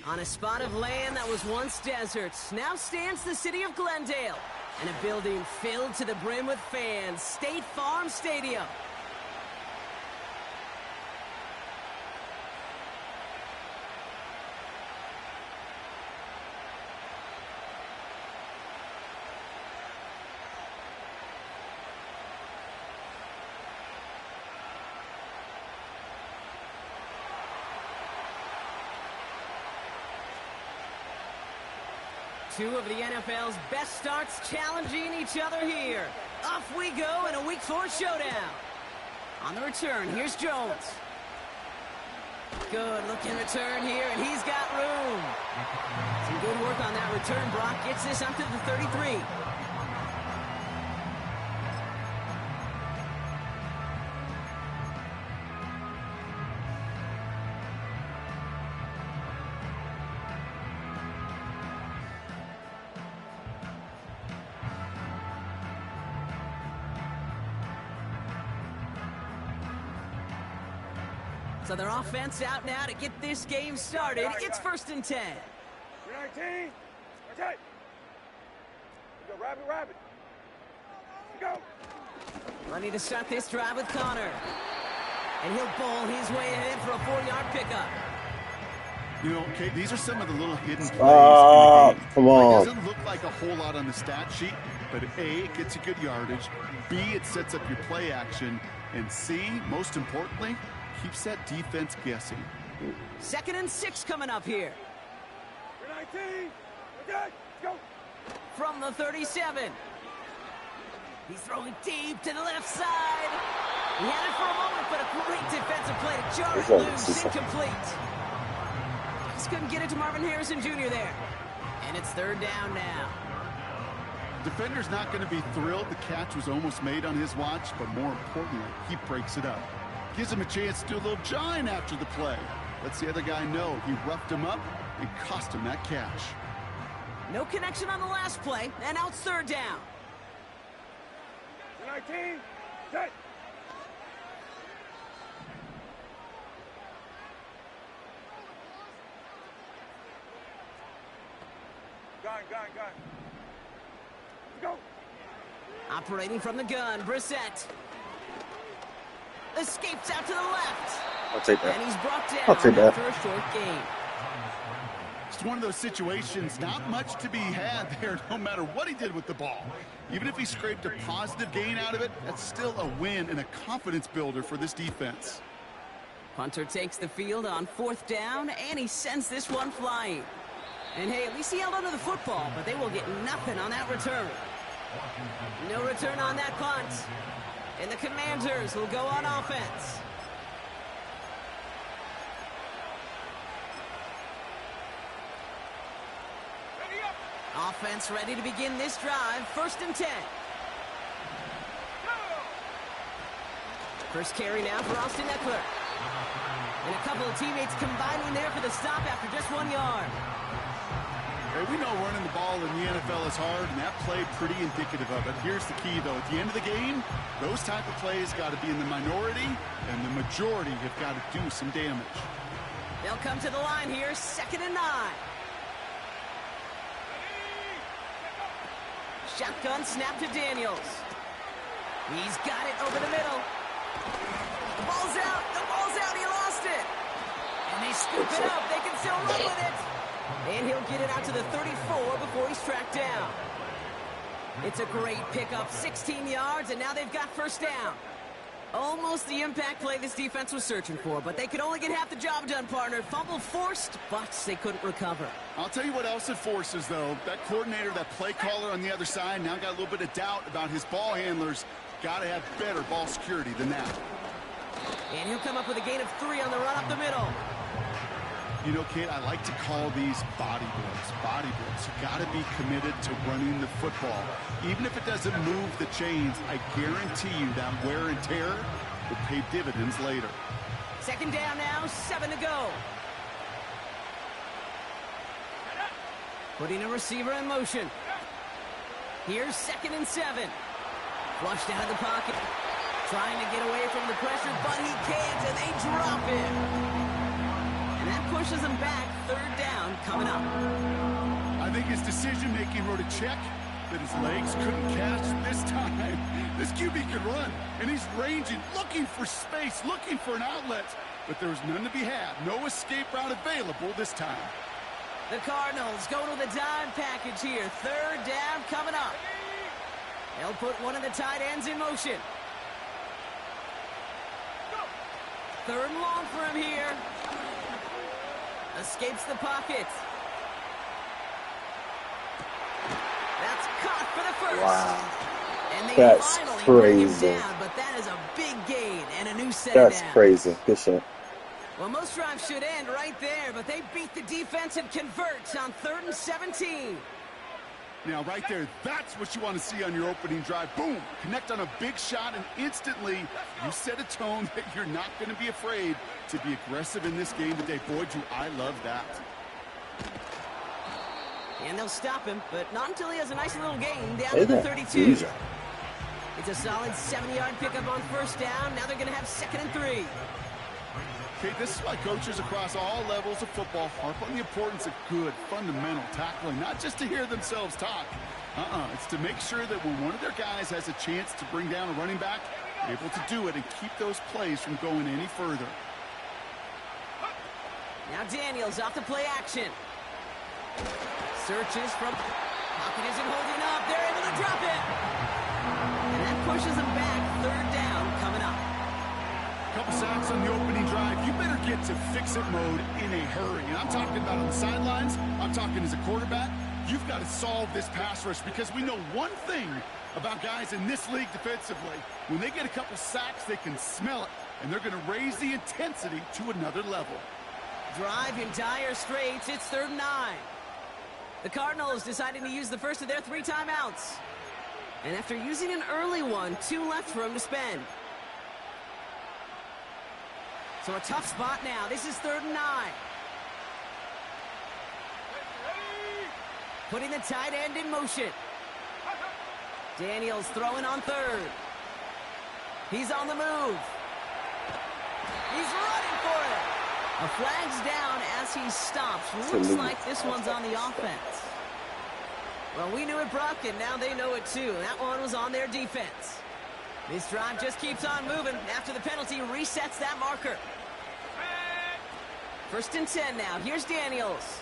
On a spot of land that was once desert, now stands the city of Glendale, and a building filled to the brim with fans, State Farm Stadium. Two of the NFL's best starts challenging each other here. Off we go in a Week 4 showdown. On the return, here's Jones. Good looking return here, and he's got room. Some good work on that return. Brock gets this up to the 33. So their offense out now to get this game started. It's 1st and 10. 19. Okay. Go, rabbit. Go. Ready to start this drive with Connor. And he'll bowl his way ahead for a 4-yard pickup. You know, Kate, these are some of the little hidden plays. Come on. It doesn't look like a whole lot on the stat sheet, but A, it gets you good yardage. B, it sets up your play action. And C, most importantly, keeps that defense guessing. 2nd and 6 coming up here. 19. Okay, go. From the 37. He's throwing deep to the left side. He had it for a moment, but a great defensive play to jar it loose. Incomplete. Just couldn't get it to Marvin Harrison Jr. there. And it's 3rd down now. Defender's not going to be thrilled the catch was almost made on his watch, but more importantly, he breaks it up. Gives him a chance to do a little jawing after the play. Lets the other guy know he roughed him up and cost him that catch. No connection on the last play, and now it's 3rd down. 19. Okay. Gun. Go. Operating from the gun, Brissett. Escapes out to the left. I'll take that. And he's brought down I'll take that. after a short gain. It's one of those situations, not much to be had there no matter what he did with the ball. Even if he scraped a positive gain out of it, that's still a win and a confidence builder for this defense. Punter takes the field on 4th down, and he sends this one flying. And hey, at least he held onto the football, but they will get nothing on that return. No return on that punt. And the Commanders will go on offense. Offense ready to begin this drive. 1st and 10. First carry now for Austin Eckler. And a couple of teammates combining there for the stop after just 1 yard. Hey, we know running the ball in the NFL is hard, and that play pretty indicative of it. Here's the key, though. At the end of the game, those type of plays got to be in the minority, and the majority have got to do some damage. They'll come to the line here, 2nd and 9. Shotgun snap to Daniels. He's got it over the middle. The ball's out. He lost it. And they scoop it up. They can still run with it. And he'll get it out to the 34 before he's tracked down. It's a great pickup, 16 yards, and now they've got 1st down. Almost the impact play this defense was searching for, but they could only get half the job done, partner. Fumble forced, but they couldn't recover. I'll tell you what else it forces, though. That coordinator, that play caller on the other side, now got a little bit of doubt about his ball handlers. Got to have better ball security than that. And he'll come up with a gain of 3 on the run up the middle. You know, Kate, I like to call these body blows. Body blows. You got to be committed to running the football. Even if it doesn't move the chains, I guarantee you that wear and tear will pay dividends later. 2nd down now, 7 to go. Putting a receiver in motion. Here's 2nd and 7. Flushed out of the pocket. Trying to get away from the pressure, but he can't, and they drop him. And that pushes them back. Third down coming up. I think his decision-making wrote a check that his legs couldn't catch this time. This QB can run, and he's ranging, looking for space, looking for an outlet. But there's none to be had. No escape route available this time. The Cardinals going with a dime package here. Third down coming up. They'll put one of the tight ends in motion. Third and long for him here. Escapes the pocket. That's caught for the first. Wow. And they That's finally bring him crazy. down, but that is a big gain and a new set That's down. crazy. Good shit. Well, most drives should end right there, but they beat the defense and convert on 3rd and 17. Now, right there, that's what you want to see on your opening drive. Boom! Connect on a big shot, and instantly you set a tone that you're not going to be afraid to be aggressive in this game today. Boy, do I love that. And they'll stop him, but not until he has a nice little gain down Hey to the there. 32. Easy. It's a solid 70-yard pickup on first down. Now they're going to have 2nd and 3. Okay, this is why coaches across all levels of football harp on the importance of good, fundamental tackling, not just to hear themselves talk. It's to make sure that when one of their guys has a chance to bring down a running back, they're able to do it and keep those plays from going any further. Now Daniels off the play action. Searches from... Pocket isn't holding up. They're able to drop it. And that pushes them back. Third down coming up. Couple sacks on the opening drive. You better get to fix-it mode in a hurry. And I'm talking about on the sidelines. I'm talking as a quarterback. You've got to solve this pass rush because we know one thing about guys in this league defensively. When they get a couple sacks, they can smell it. And they're going to raise the intensity to another level. Drive in dire straits. It's 3rd and 9. The Cardinals deciding to use the first of their 3 timeouts. And after using an early one, 2 left for him to spend. So a tough spot now. This is 3rd and 9. Putting the tight end in motion. Daniels throwing on 3rd. He's on the move. He's running for it. A flag's down as he stops. Looks like this one's on the offense. Well, we knew it, Brock, and now they know it too. That one was on their defense. This drive just keeps on moving. After the penalty, resets that marker. 1st and 10 now. Here's Daniels.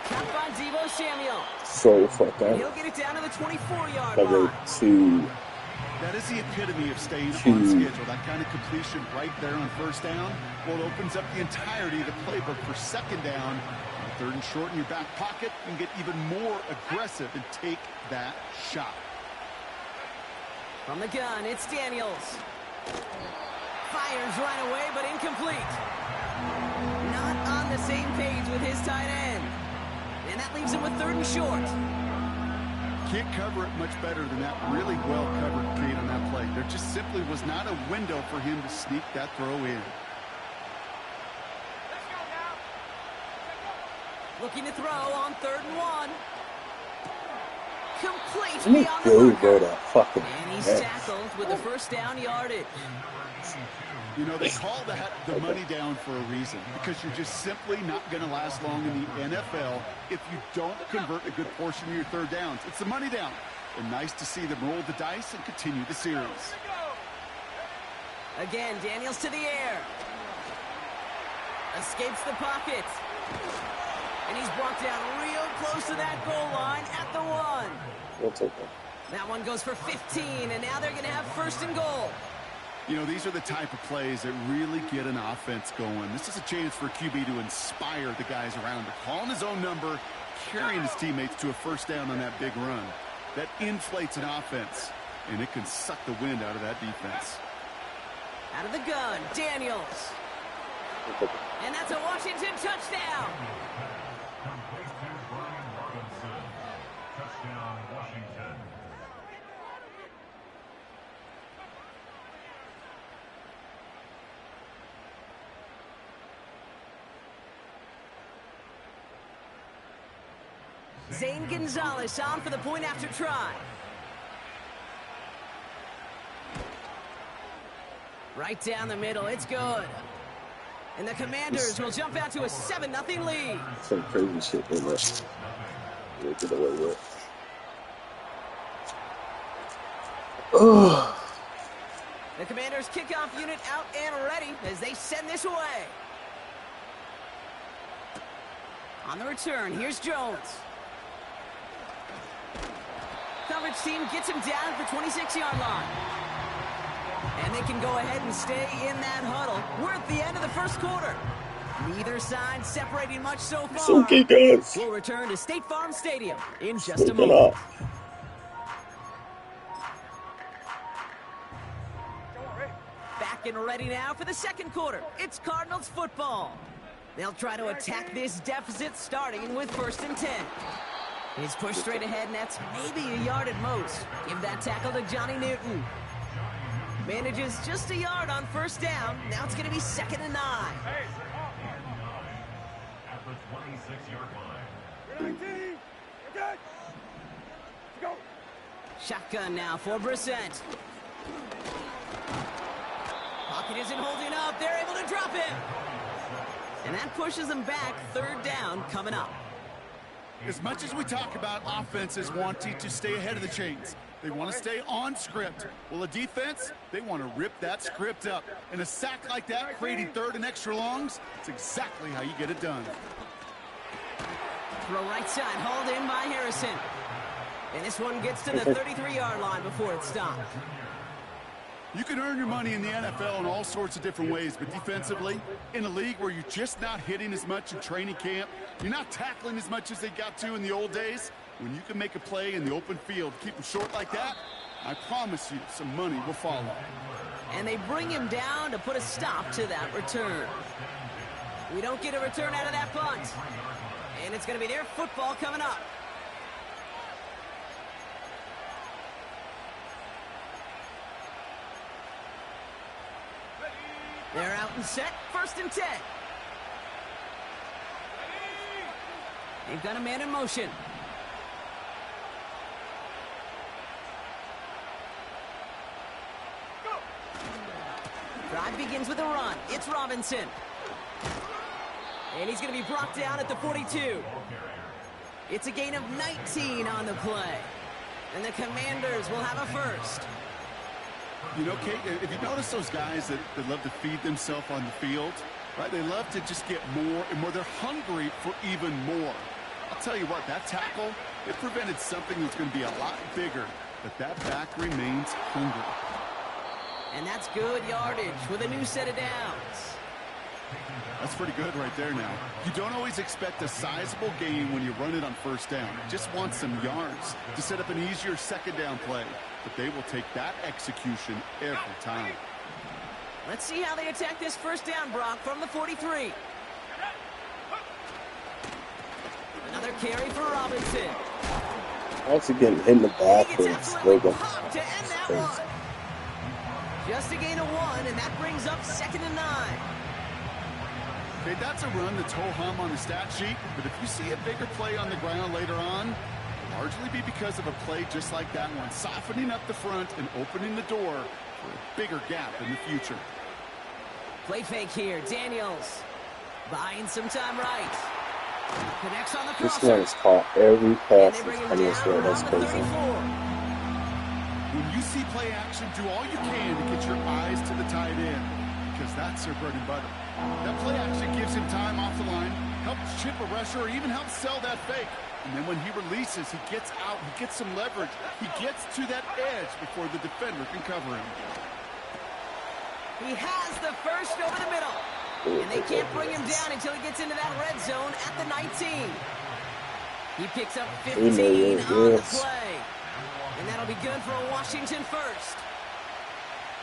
Caught by Deebo Samuel. So fucked And up. he'll get it down to the 24-yard Cover line. 2. That is the epitome of staying on Huge. schedule. That kind of completion right there on first down. Well, it opens up the entirety of the playbook for second down. On 3rd and short in your back pocket, you can get even more aggressive and take that shot. From the gun, it's Daniels. Fires right away, but incomplete. Not on the same page with his tight end. And that leaves him with 3rd and short. Can't cover it much better than that. Really well covered, Kate, on that play. There just simply was not a window for him to sneak that throw in. Looking to throw on 3rd and 1. Complete Let me beyond the go marker. to fucking And he's heck. tackled with the first down yardage. You know, they call that the money down for a reason, because you're just simply not going to last long in the NFL if you don't convert a good portion of your 3rd downs. It's the money down. And nice to see them roll the dice and continue the series. Again, Daniels to the air. Escapes the pocket. And he's brought down real close to that goal line at the 1. We'll take it. That one goes for 15, and now they're going to have 1st and goal. You know, these are the type of plays that really get an offense going. This is a chance for QB to inspire the guys around him. Calling his own number, carrying his teammates to a first down on that big run. That inflates an offense, and it can suck the wind out of that defense. Out of the gun, Daniels. We'll take it. And that's a Washington touchdown. Touchdown, Washington. Zane Gonzalez on for the point after try. Right down the middle, it's good. And the Commanders will jump out to a 7-0 lead. Some crazy shit in there. They get away with. Oh. The Commanders' kickoff unit out and ready as they send this away. On the return, here's Jones. Coverage team gets him down at the 26-yard line. And they can go ahead and stay in that huddle. We're at the end of the first quarter. Neither side separating much so far. It's okay, guys. We'll return to State Farm Stadium in just a moment. Back and ready now for the second quarter. It's Cardinals football. They'll try to attack this deficit starting with 1st and 10. He's pushed straight ahead, and that's maybe a yard at most. Give that tackle to Johnny Newton. Manages just a yard on 1st down. Now it's going to be 2nd and 9. At the 26-yard line. 19. Okay. Go. Shotgun now for Brissett. Pocket isn't holding up. They're able to drop him. And that pushes them back. 3rd down coming up. As much as we talk about offenses wanting to stay ahead of the chains, they want to stay on script. Well, a defense, they want to rip that script up. And a sack like that, creating 3rd and extra longs, it's exactly how you get it done. Throw right side, hauled in by Harrison. And this one gets to the 33-yard line before it's stopped. You can earn your money in the NFL in all sorts of different ways, but defensively, in a league where you're just not hitting as much in training camp, you're not tackling as much as they got to in the old days, when you can make a play in the open field, keep them short like that, I promise you some money will follow. And they bring him down to put a stop to that return. We don't get a return out of that punt. And it's going to be their football coming up. They're out and set. 1st and 10. They've got a man in motion. Drive begins with a run. It's Robinson. And he's going to be brought down at the 42. It's a gain of 19 on the play. And the Commanders will have a 1st. You know, Kate, if you notice those guys that love to feed themselves on the field, right? They love to just get more and more. They're hungry for even more. I'll tell you what, that tackle, it prevented something that's going to be a lot bigger, but that back remains hungry. And that's good yardage with a new set of downs. That's pretty good right there now. You don't always expect a sizable gain when you run it on 1st down. You just want some yards to set up an easier 2nd down play. But they will take that execution every time. Let's see how they attack this 1st down, Brock, from the 43. Another carry for Robinson. Actually getting hit in the back It's and absolutely popped to end that one. Just a gain of 1, and that brings up 2nd and 9. Okay, that's a run that's ho-hum on the stat sheet, but if you see a bigger play on the ground later on, it'll largely be because of a play just like that one, softening up the front and opening the door for a bigger gap in the future. Play fake here. Daniels buying some time right. Connects on the This crosser. man's caught every pass And they bring he's him coming this way. down That's around the crazy. 34. When you see play action, do all you can to get your eyes to the tight end, because that's their bread and butter. That play action gives him time off the line, helps chip a rusher, or even helps sell that fake. And then when he releases, he gets out, he gets some leverage. He gets to that edge before the defender can cover him. He has the 1st over the middle. And they can't bring him down until he gets into that red zone at the 19. He picks up 15 on the play. And that'll be good for a Washington 1st.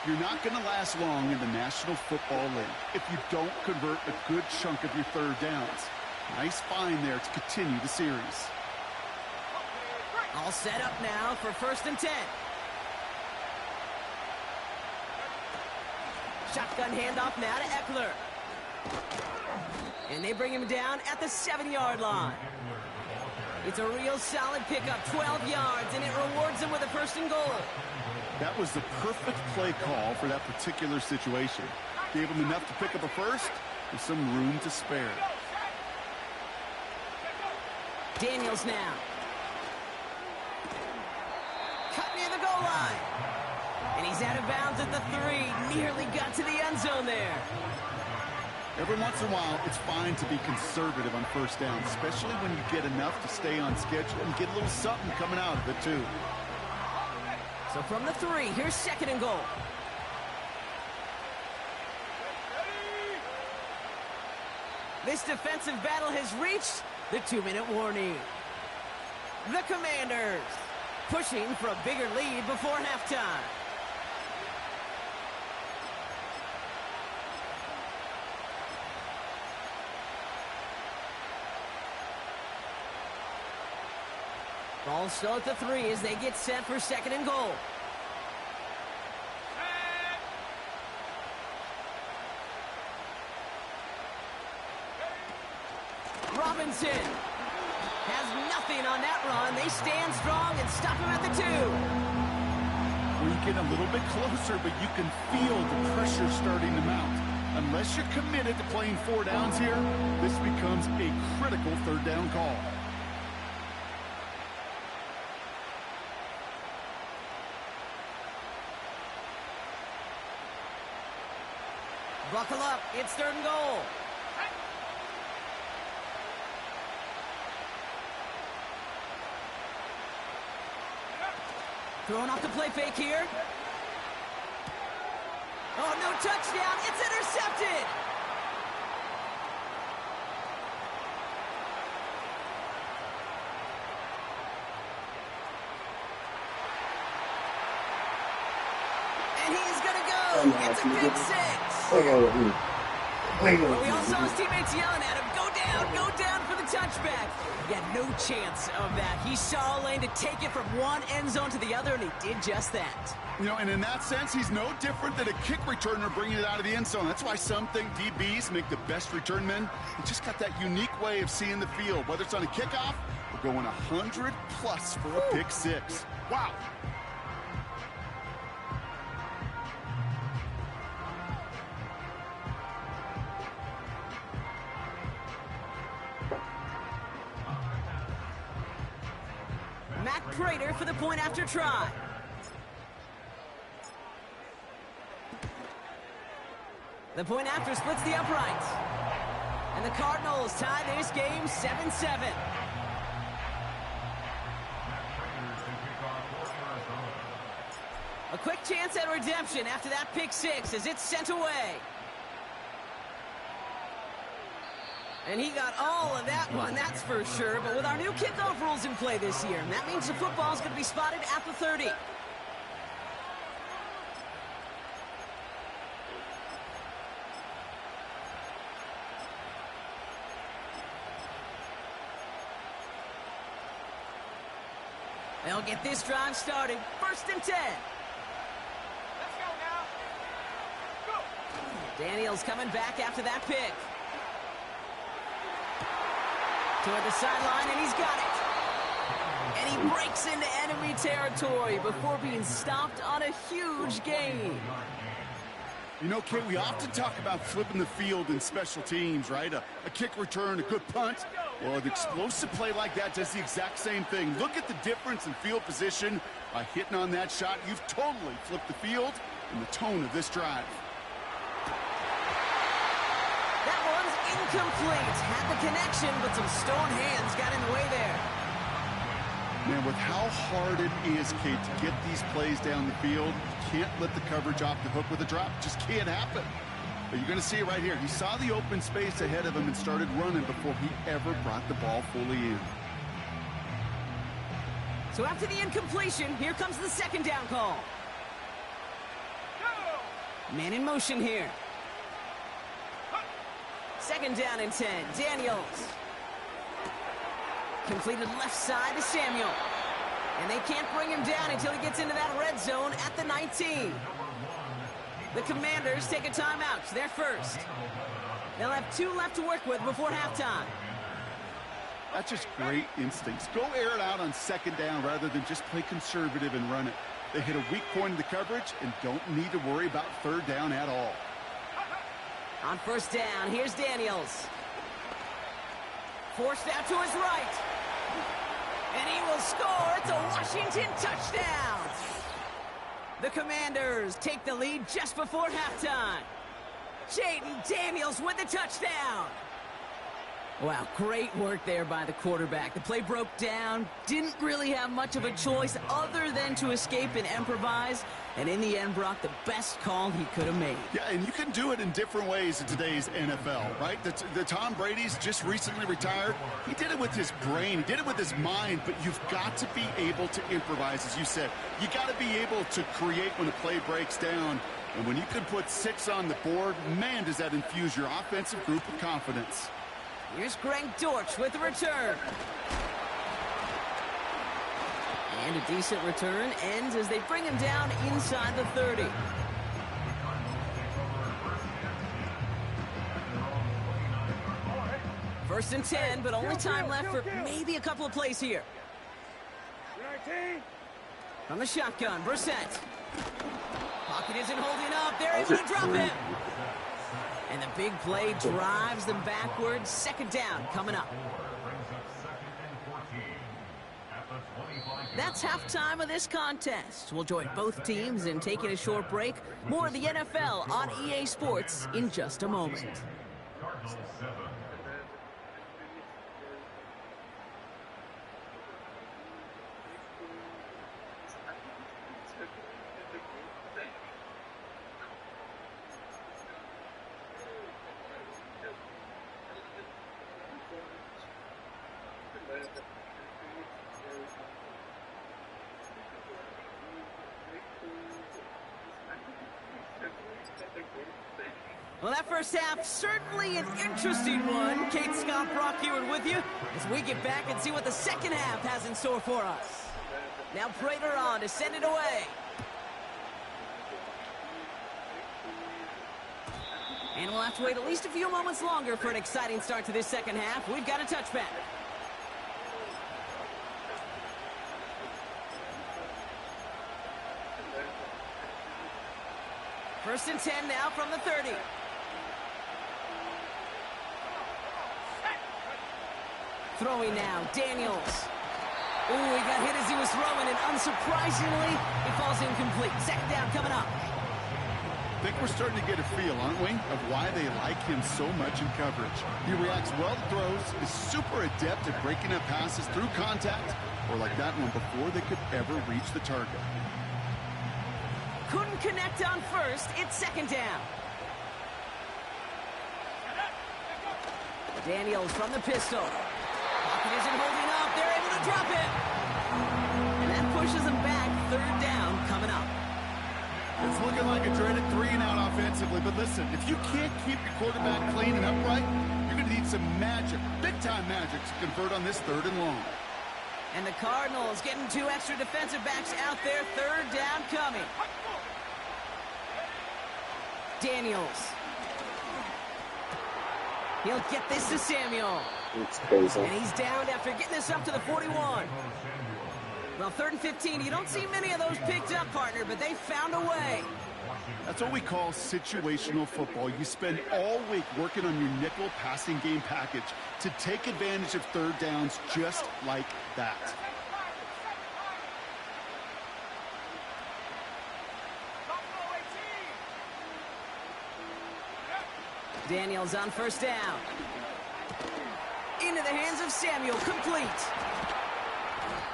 You're not going to last long in the National Football League if you don't convert a good chunk of your 3rd downs. Nice find there to continue the series. All set up now for 1st and 10. Shotgun handoff now to Eckler. And they bring him down at the 7-yard line. It's a real solid pickup, 12 yards, and it rewards them with a 1st and goal. That was the perfect play call for that particular situation. Gave him enough to pick up a 1st, with some room to spare. Daniels now. Cut near the goal line. And he's out of bounds at the 3. Nearly got to the end zone there. Every once in a while, it's fine to be conservative on first down, especially when you get enough to stay on schedule and get a little something coming out of it, too. So from the 3, here's 2nd and goal. This defensive battle has reached the 2-minute warning. The Commanders pushing for a bigger lead before halftime. Ball still at the 3 as they get set for 2nd and goal. Robinson has nothing on that run. They stand strong and stop him at the 2. Well, you get a little bit closer, but you can feel the pressure starting to mount. Unless you're committed to playing 4 downs here, this becomes a critical 3rd down call. Buckle up. It's 3rd and goal. Throwing off the play fake here. Oh, no touchdown. It's intercepted. And he's going to go. It's a big 6. But we all saw his teammates yelling at him, go down for the touchback. He had no chance of that. He saw a lane to take it from one end zone to the other, and he did just that. You know, and in that sense, he's no different than a kick returner bringing it out of the end zone. That's why some think DBs make the best return men. They just got that unique way of seeing the field, whether it's on a kickoff or going 100+ for a pick 6. Wow. Matt Prater for the point after try. The point after splits the uprights. And the Cardinals tie this game 7-7. A quick chance at redemption after that pick 6 as it's sent away. And he got all of that one, that's for sure. But with our new kickoff rules in play this year, that means the football is going to be spotted at the 30. They'll get this drive started. 1st and 10. Let's go now. Go. Daniels coming back after that pick. Toward the sideline, and he's got it. And he breaks into enemy territory before being stopped on a huge gain. You know, Kate, we often talk about flipping the field in special teams, right? A kick return, a good punt. Well, an explosive play like that does the exact same thing. Look at the difference in field position. By hitting on that shot, you've totally flipped the field and the tone of this drive. That one's incomplete. Had the connection, but some stone hands got in the way there. Man, with how hard it is, Kate, to get these plays down the field, you can't let the coverage off the hook with a drop. It just can't happen. But you're going to see it right here. He saw the open space ahead of him and started running before he ever brought the ball fully in. So after the incompletion, here comes the 2nd down call. Man in motion here. 2nd down and 10. Daniels. Completed left side to Samuel. And they can't bring him down until he gets into that red zone at the 19. The Commanders take a timeout. They're first. They'll have 2 left to work with before halftime. That's just great instincts. Go air it out on 2nd down rather than just play conservative and run it. They hit a weak point in the coverage and don't need to worry about 3rd down at all. On first down, here's Daniels. Forced out to his right. And he will score. It's a Washington touchdown. The Commanders take the lead just before halftime. Jayden Daniels with the touchdown. Wow, great work there by the quarterback. The play broke down, didn't really have much of a choice other than to escape and improvise, and in the end, Brock, the best call he could have made. Yeah, and you can do it in different ways in today's NFL, right? The Tom Brady's just recently retired. He did it with his brain, he did it with his mind, but you've got to be able to improvise, as you said. You got to be able to create when a play breaks down. And when you can put 6 on the board, man, does that infuse your offensive group with confidence. Here's Greg Dortch with the return. And a decent return ends as they bring him down inside the 30. First and 10, but only time left for maybe a couple of plays here. From the shotgun, Brissett. Pocket isn't holding up. They're able to drop him. And the big play drives them backwards. Second down coming up. That's halftime of this contest. We'll join both teams in taking a short break. More of the NFL on EA Sports in just a moment. Well, that first half, certainly an interesting one. Kate Scott, Brock Huard with you as we get back and see what the second half has in store for us. Now Prater on to send it away. And we'll have to wait at least a few moments longer for an exciting start to this second half. We've got a touchback. First and 10 now from the 30. Throwing now, Daniels. Ooh, he got hit as he was throwing, and unsurprisingly, he falls incomplete. Second down coming up. I think we're starting to get a feel, aren't we, of why they like him so much in coverage. He reacts well to throws, is super adept at breaking up passes through contact, or like that one before they could ever reach the target. Couldn't connect on first. It's second down. Daniels from the pistol. Pocket isn't holding up. They're able to drop it. And that pushes them back. Third down coming up. It's looking like a dreaded 3-and-out offensively, but listen, if you can't keep your quarterback clean and upright, you're going to need some magic, big-time magic, to convert on this 3rd and long. And the Cardinals getting 2 extra defensive backs out there. Third down coming. Daniels. He'll get this to Samuel. It's crazy. And he's down after getting this up to the 41. Well, 3rd and 15. You don't see many of those picked up, partner, but they found a way. That's what we call situational football. You spend all week working on your nickel passing game package to take advantage of third downs just like that. Daniels on first down. Into the hands of Samuel, complete.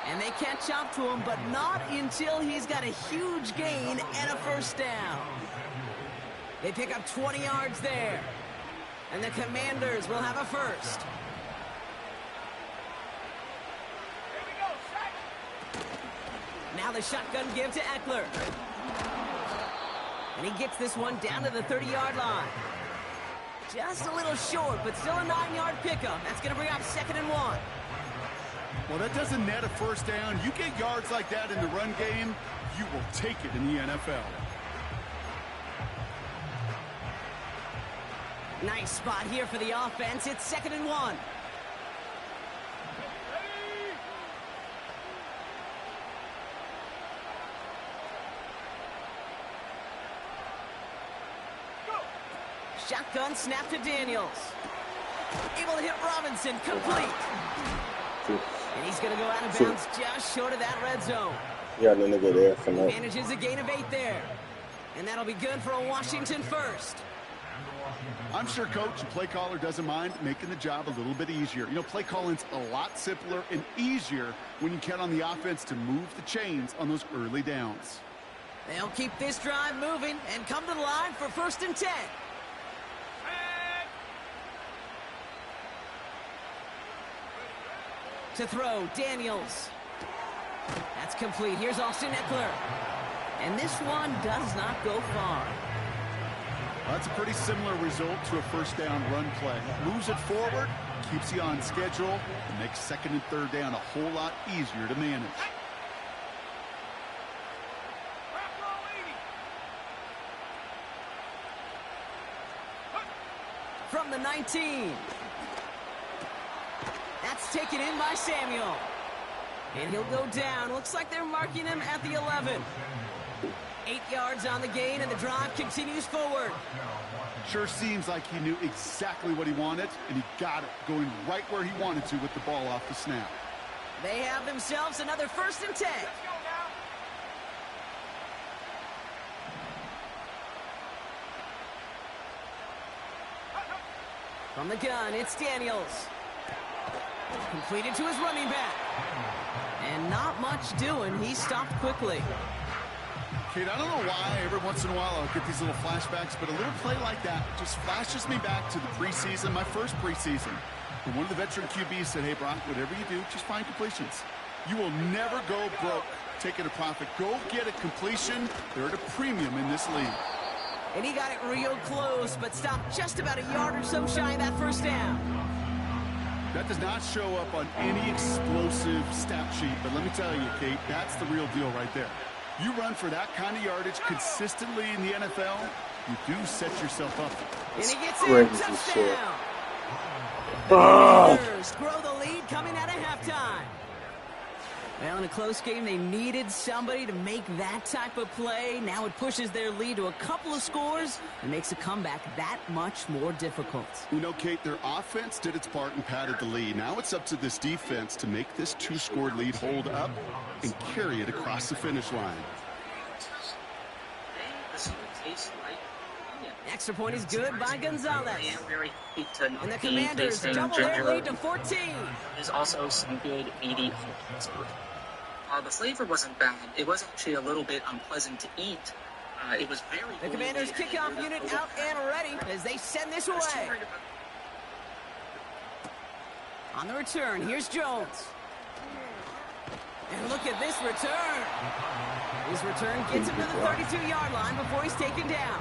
And they catch up to him, but not until he's got a huge gain and a first down. They pick up 20 yards there. And the Commanders will have a first. Now the shotgun give to Eckler. And he gets this one down to the 30-yard line. Just a little short, but still a 9-yard pickup. That's going to bring up 2nd and 1. Well, that doesn't net a first down. You get yards like that in the run game, you will take it in the NFL. Nice spot here for the offense. It's 2nd and 1. Shotgun snap to Daniels. Able to hit Robinson, complete. And he's going to go out of bounds just short of that red zone. Yeah, the nigga there for now. Manages a gain of 8 there. And that'll be good for a Washington first. I'm sure coach and play caller doesn't mind making the job a little bit easier. You know, play calling's a lot simpler and easier when you count on the offense to move the chains on those early downs. They'll keep this drive moving and come to the line for 1st and 10. To throw, Daniels. That's complete. Here's Austin Eckler. And this one does not go far. That's a pretty similar result to a first down run play. Moves it forward, keeps you on schedule, and makes 2nd and 3rd down a whole lot easier to manage. From the 19. That's taken in by Samuel. And he'll go down. Looks like they're marking him at the 11. 8 yards on the gain, and the drive continues forward. Sure seems like he knew exactly what he wanted, and he got it, going right where he wanted to with the ball off the snap. They have themselves another 1st and 10. From the gun, it's Daniels. Completed to his running back. And not much doing. He stopped quickly. Kate, I don't know why every once in a while I'll get these little flashbacks, but a little play like that just flashes me back to the preseason, my first preseason. And one of the veteran QBs said, hey, Brock, whatever you do, just find completions. You will never go broke taking a profit. Go get a completion. They're at a premium in this league. And he got it real close, but stopped just about a yard or so shy of that 1st down. That does not show up on any explosive stat sheet, but let me tell you, Kate, that's the real deal right there. You run for that kind of yardage consistently in the NFL, you do set yourself up. And he gets in, touchdown. Bears grow the lead coming out of halftime. Well, in a close game, they needed somebody to make that type of play. Now it pushes their lead to a couple of scores and makes a comeback that much more difficult. You know, Kate, their offense did its part and padded the lead. Now it's up to this defense to make this 2-score lead hold up and carry it across the finish line. Extra point is good by Gonzalez. And the Commanders double their lead to 14. There's also some good meaty offense. The flavor wasn't bad. It was actually a little bit unpleasant to eat. It was very. The Commanders' kickoff unit out and ready as they send this away. On the return, here's Jones. And look at this return. His return gets him to the 32-yard line before he's taken down.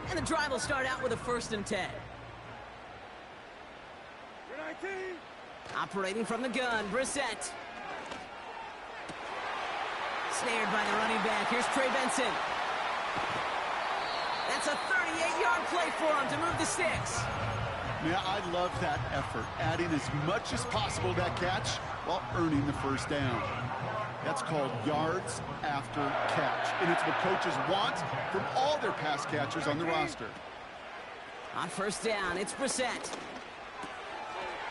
And the drive will start out with a 1st and 10. Operating from the gun, Brissett. Snared by the running back. Here's Trey Benson. That's a 38-yard play for him to move the sticks. Yeah, I love that effort, adding as much as possible to that catch while earning the 1st down. That's called yards after catch, and it's what coaches want from all their pass catchers on the roster. On 1st down, it's Brissett.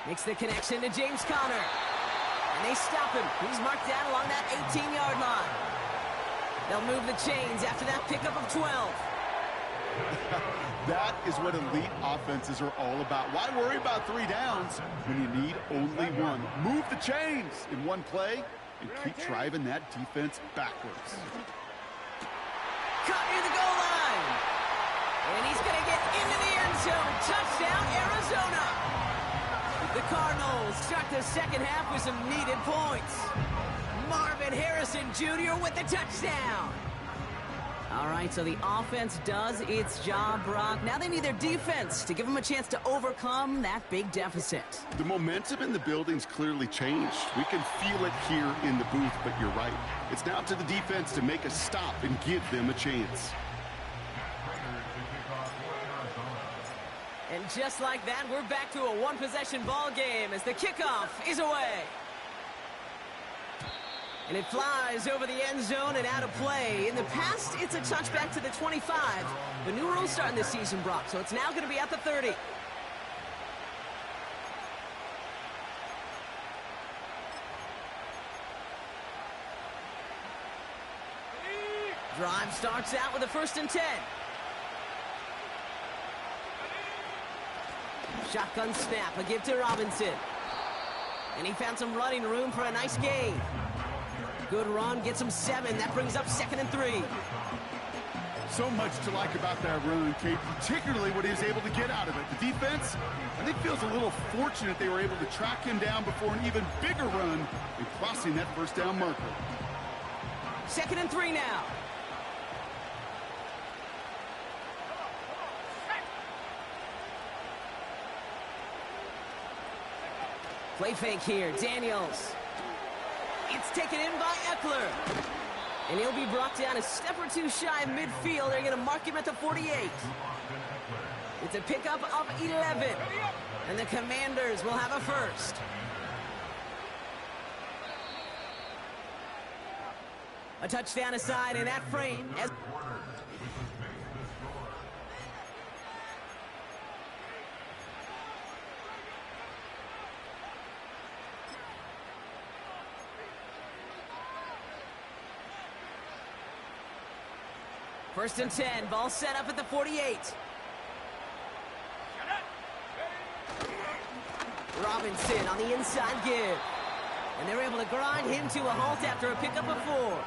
Makes the connection to James Conner. And they stop him. He's marked down along that 18-yard line. They'll move the chains after that pickup of 12. That is what elite offenses are all about. Why worry about 3 downs when you need only 1? Move the chains in one play and keep driving that defense backwards. Caught near the goal line. And he's going to get into the end zone. Touchdown, Arizona. The Cardinals start the 2nd half with some needed points. Marvin Harrison Jr. with the touchdown. All right, so the offense does its job, Brock. Now they need their defense to give them a chance to overcome that big deficit. The momentum in the building's clearly changed. We can feel it here in the booth, but you're right. It's now up to the defense to make a stop and give them a chance. And just like that, we're back to a one-possession ball game as the kickoff is away. And it flies over the end zone and out of play. In the past, it's a touchback to the 25. The new rules starting this season, Brock, so it's now going to be at the 30. Drive starts out with a 1st and 10. Shotgun snap, a give to Robinson. And he found some running room for a nice gain. Good run, gets him 7. That brings up 2nd and 3. So much to like about that run, Kate, particularly what he was able to get out of it. The defense, I think, feels a little fortunate they were able to track him down before an even bigger run and crossing that 1st down marker. 2nd and 3 now. Play fake here, Daniels. It's taken in by Eckler. And he'll be brought down a step or two shy of midfield. They're going to mark him at the 48. It's a pickup of 11. And the Commanders will have a 1st. A touchdown aside in that frame. As First and 10, ball set up at the 48. Robinson on the inside give. And they're able to grind him to a halt after a pickup of 4.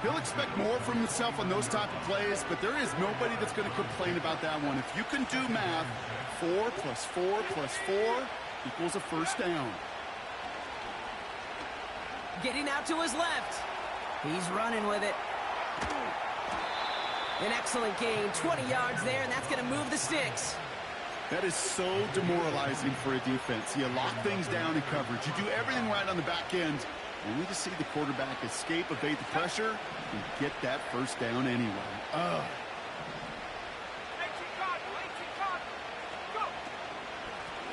He'll expect more from himself on those type of plays, but there is nobody that's going to complain about that one. If you can do math, 4 plus 4 plus 4 equals a 1st down. Getting out to his left. He's running with it. An excellent gain, 20 yards there, and that's going to move the sticks. That is so demoralizing for a defense. You lock things down in coverage. You do everything right on the back end, only to see the quarterback escape, evade the pressure, and get that 1st down anyway. Ugh.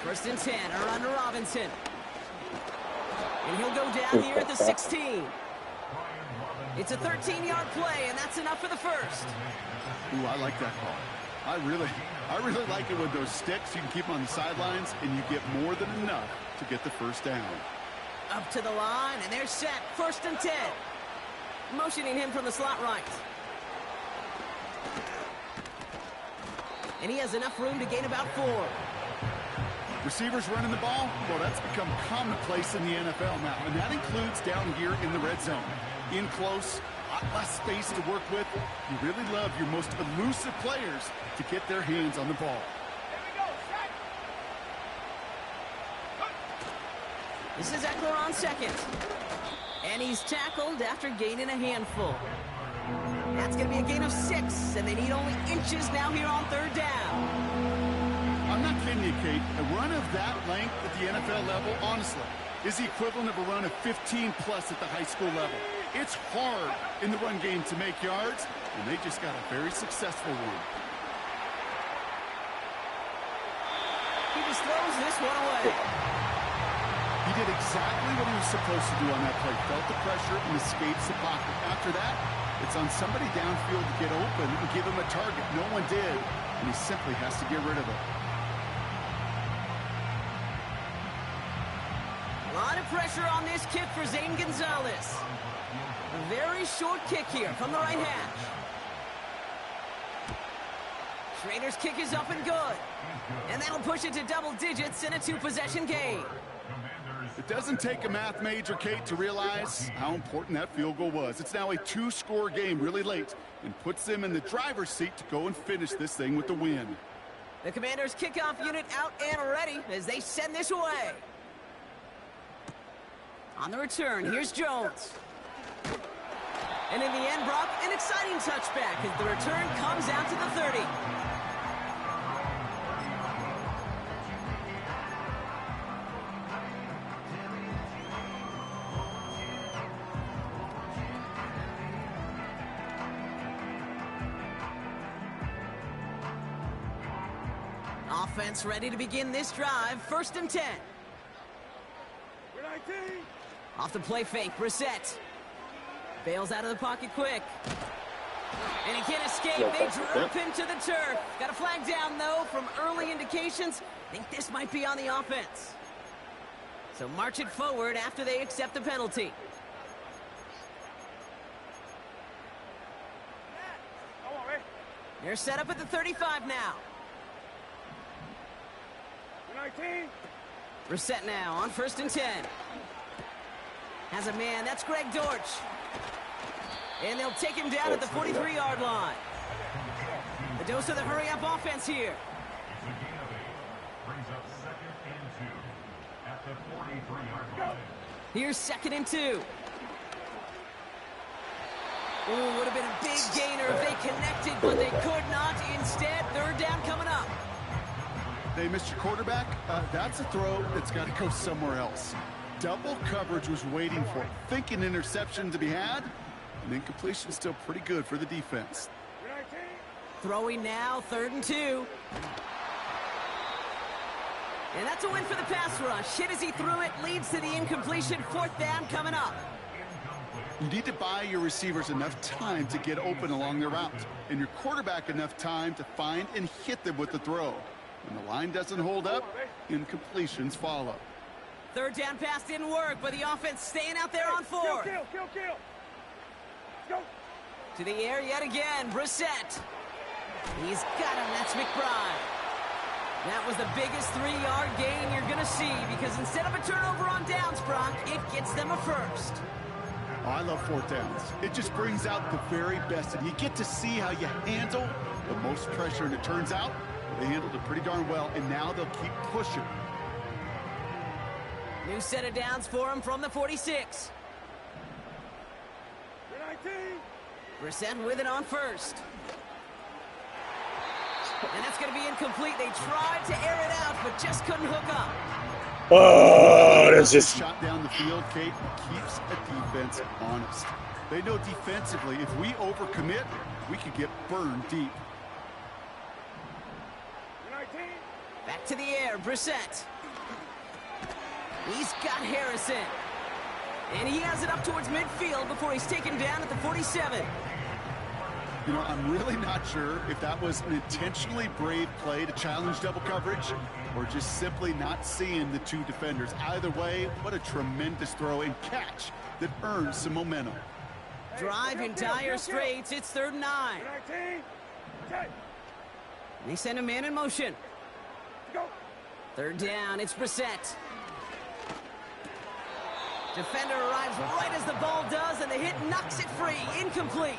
First and 10, a run to Robinson. And he'll go down here at the 16. It's a 13-yard play, and that's enough for the 1st. Ooh, I like that call. I really like it with those sticks. You can keep them on the sidelines, and you get more than enough to get the 1st down. Up to the line, and they're set. 1st and 10. Motioning him from the slot right. And he has enough room to gain about 4. Receivers running the ball, well, that's become commonplace in the NFL now, and that includes down here in the red zone. In close, a lot less space to work with. You really love your most elusive players to get their hands on the ball. This is Eckler on 2nd. And he's tackled after gaining a handful. That's going to be a gain of 6, and they need only inches now here on 3rd down. I'm not kidding you, Kate. A run of that length at the NFL level, honestly, is the equivalent of a run of 15-plus at the high school level. It's hard in the run game to make yards, and they just got a very successful one. He just throws this one away. He did exactly what he was supposed to do on that play. Felt the pressure and escapes the pocket. After that, it's on somebody downfield to get open and give him a target. No one did, and he simply has to get rid of it. A lot of pressure on this kick for Zane Gonzalez. A very short kick here from the right hash. Schrader's kick is up and good. And that'll push it to double digits in a 2-possession game. It doesn't take a math major, Kate, to realize how important that field goal was. It's now a 2-score game really late and puts them in the driver's seat to go and finish this thing with the win. The Commanders' kickoff unit out and ready as they send this away. On the return, here's Jones. And in the end, Brock, an exciting touchback as the return comes out to the 30. Offense ready to begin this drive. 1st and 10. Off the play fake, Brissett. Bails out of the pocket quick. And he can't escape. They drop him to the turf. Got a flag down, though, from early indications. I think this might be on the offense. So march it forward after they accept the penalty. They're set up at the 35 now. 19. Brissett now on 1st and 10. Has a man. That's Greg Dortch. And they'll take him down at the 43-yard line. The dose of the hurry-up offense here. Brings up 2nd and 2 at the 43-yard line. Here's 2nd and 2. Ooh, would have been a big gainer if they connected, but they could not. Instead, 3rd down coming up. Hey, Mr. Quarterback, that's a throw that's got to go somewhere else. Double coverage was waiting for it. Thinking interception to be had, and incompletion still pretty good for the defense. Throwing now, 3rd and 2. And that's a win for the pass rush. Hit as he threw it, leads to the incompletion. 4th down coming up. You need to buy your receivers enough time to get open along their route, and your quarterback enough time to find and hit them with the throw. When the line doesn't hold up, incompletions follow. 3rd down pass didn't work, but the offense staying out there on 4th. Kill. Go. To the air yet again, Brissett. He's got him, that's McBride. That was the biggest 3-yard gain you're going to see, because instead of a turnover on downs, Brock, it gets them a 1st. Oh, I love 4th downs. It just brings out the very best, and you get to see how you handle the most pressure, and it turns out they handled it pretty darn well, and now they'll keep pushing. New set of downs for him from the 46. 19. Brissett with it on 1st. And that's going to be incomplete. They tried to air it out, but just couldn't hook up. Oh, that's just Shot down the field, Kate, keeps a defense honest. They know defensively, if we overcommit, we could get burned deep. 19. Back to the air, Brissett. He's got Harrison. And he has it up towards midfield before he's taken down at the 47. You know, I'm really not sure if that was an intentionally brave play to challenge double coverage or just simply not seeing the two defenders. Either way, what a tremendous throw and catch that earns some momentum. Drive in dire straits. It's 3rd and 9. 19. 10. They send a man in motion. Go. 3rd down. It's Brissett. Defender arrives right as the ball does, and the hit knocks it free. Incomplete.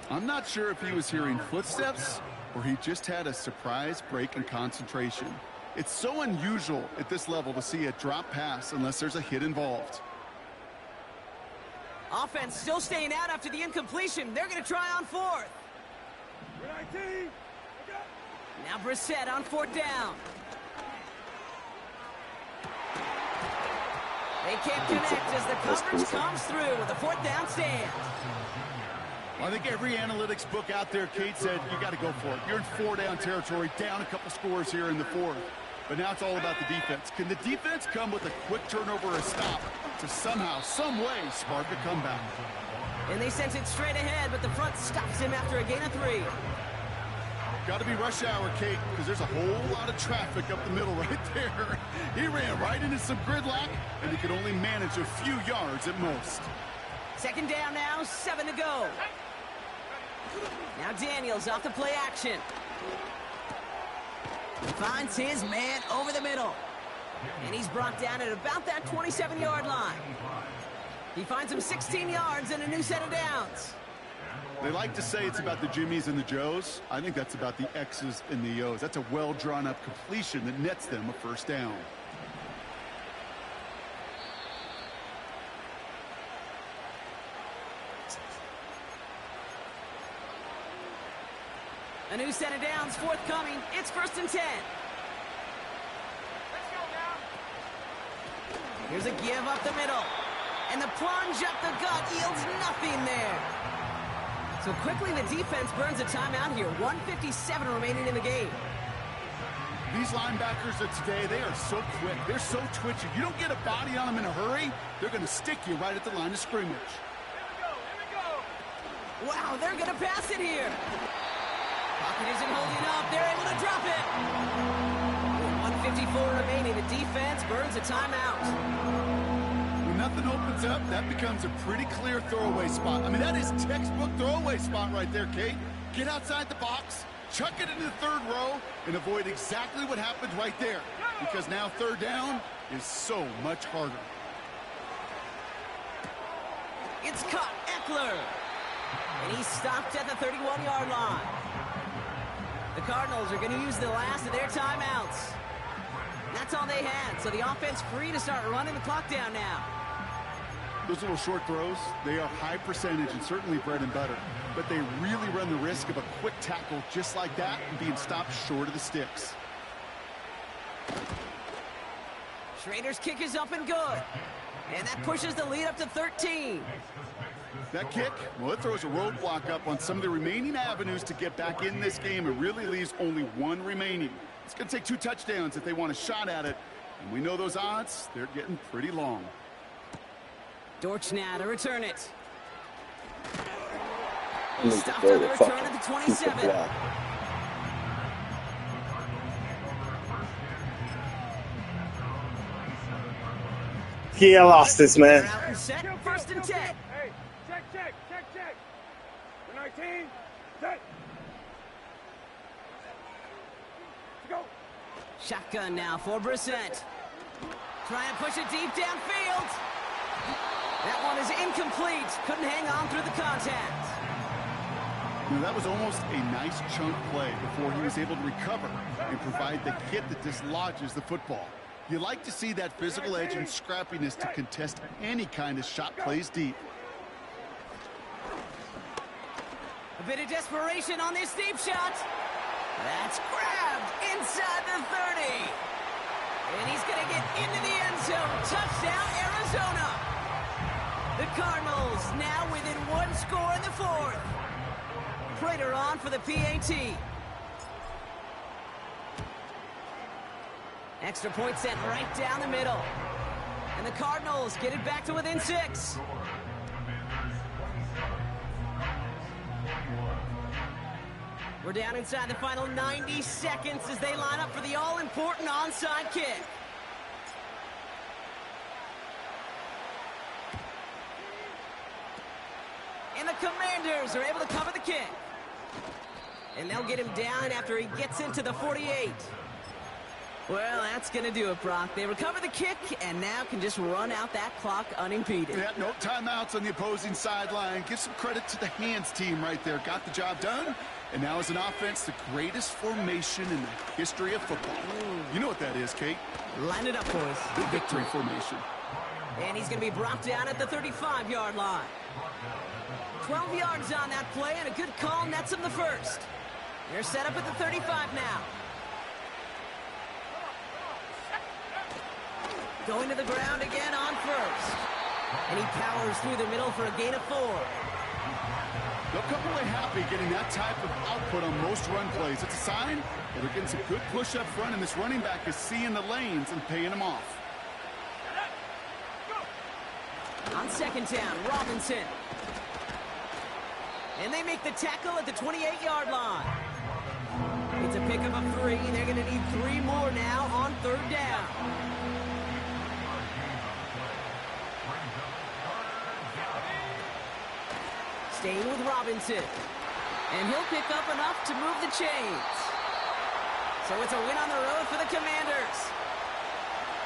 I'm not sure if he was hearing footsteps or he just had a surprise break in concentration. It's so unusual at this level to see a drop pass unless there's a hit involved. Offense still staying out after the incompletion. They're going to try on 4th. 19. Now Brissett on 4th down. They can't connect as the coverage comes through with a 4th down stand. Well, I think every analytics book out there, Kate, said you got to go for it. You're in 4-down territory, down a couple scores here in the 4th. But now it's all about the defense. Can the defense come with a quick turnover or a stop to somehow, some way, spark a comeback? And they sent it straight ahead, but the front stops him after a gain of 3. Got to be rush hour, Kate, because there's a whole lot of traffic up the middle right there. He ran right into some gridlock, and he could only manage a few yards at most. 2nd down now, 7 to go. Now Daniels off the play action. Finds his man over the middle. And he's brought down at about that 27-yard line. He finds him 16 yards and a new set of downs. They like to say it's about the Jimmies and the Joes. I think that's about the X's and the O's. That's a well-drawn-up completion that nets them a 1st down. A new set of downs forthcoming. It's 1st and 10. Let's go now. Here's a give up the middle. And the plunge up the gut yields nothing there. So quickly the defense burns a timeout here. 1:57 remaining in the game. These linebackers of today, they are so quick. They're so twitchy. You don't get a body on them in a hurry, they're going to stick you right at the line of scrimmage. Wow, they're going to pass it here. Pocket isn't holding up. They're able to drop it. With 1:54 remaining, the defense burns a timeout. When nothing opens up, that becomes a pretty clear throwaway spot. I mean, that is textbook throwaway spot right there, Kate. Get outside the box, chuck it into the third row, and avoid exactly what happened right there. Because now third down is so much harder. It's caught, Eckler. And he's stopped at the 31-yard line. The Cardinals are going to use the last of their timeouts. That's all they had, so the offense free to start running the clock down now. Those little short throws, they are high percentage and certainly bread and butter. But they really run the risk of a quick tackle just like that and being stopped short of the sticks. Schrader's kick is up and good. And that pushes the lead up to 13. That kick, well, it throws a roadblock up on some of the remaining avenues to get back in this game. It really leaves only one remaining. It's going to take 2 touchdowns if they want a shot at it. And we know those odds, they're getting pretty long. Dortch now to return it. I need to Stopped throw on the the return fucking at the piece of 27. block. Yeah, I lost this, man. They're out and set, first and 10. Hey, check. The 19, set. Go. Shotgun now for Brissett. Try and push it deep downfield. That one is incomplete. Couldn't hang on through the contact. You know, that was almost a nice chunk play before he was able to recover and provide the hit that dislodges the football. You like to see that physical edge and scrappiness to contest any kind of shot plays deep. A bit of desperation on this deep shot. That's grabbed inside the 30. And he's going to get into the end zone. Touchdown, Arizona. The Cardinals now within 1 score in the 4th. Prater on for the PAT. Extra point set right down the middle. And the Cardinals get it back to within 6. We're down inside the final 90 seconds as they line up for the all-important onside kick. And the Commanders are able to cover the kick. And they'll get him down after he gets into the 48. Well, that's going to do it, Brock. They recover the kick and now can just run out that clock unimpeded. Yeah, no timeouts on the opposing sideline. Give some credit to the hands team right there. Got the job done. And now as an offense, the greatest formation in the history of football. You know what that is, Kate? Line it up, boys. The victory formation. And he's going to be brought down at the 35-yard line. 12 yards on that play and a good call nets him the first. They're set up at the 35 now. Going to the ground again on first. And he powers through the middle for a gain of 4. They'll come away happy getting that type of output on most run plays. It's a sign that they're getting some good push up front, and this running back is seeing the lanes and paying them off. On second down, Robinson. And they make the tackle at the 28-yard line. It's a pickup of 3. They're going to need 3 more now on third down. Staying with Robinson. And he'll pick up enough to move the chains. So it's a win on the road for the Commanders.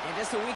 And just a week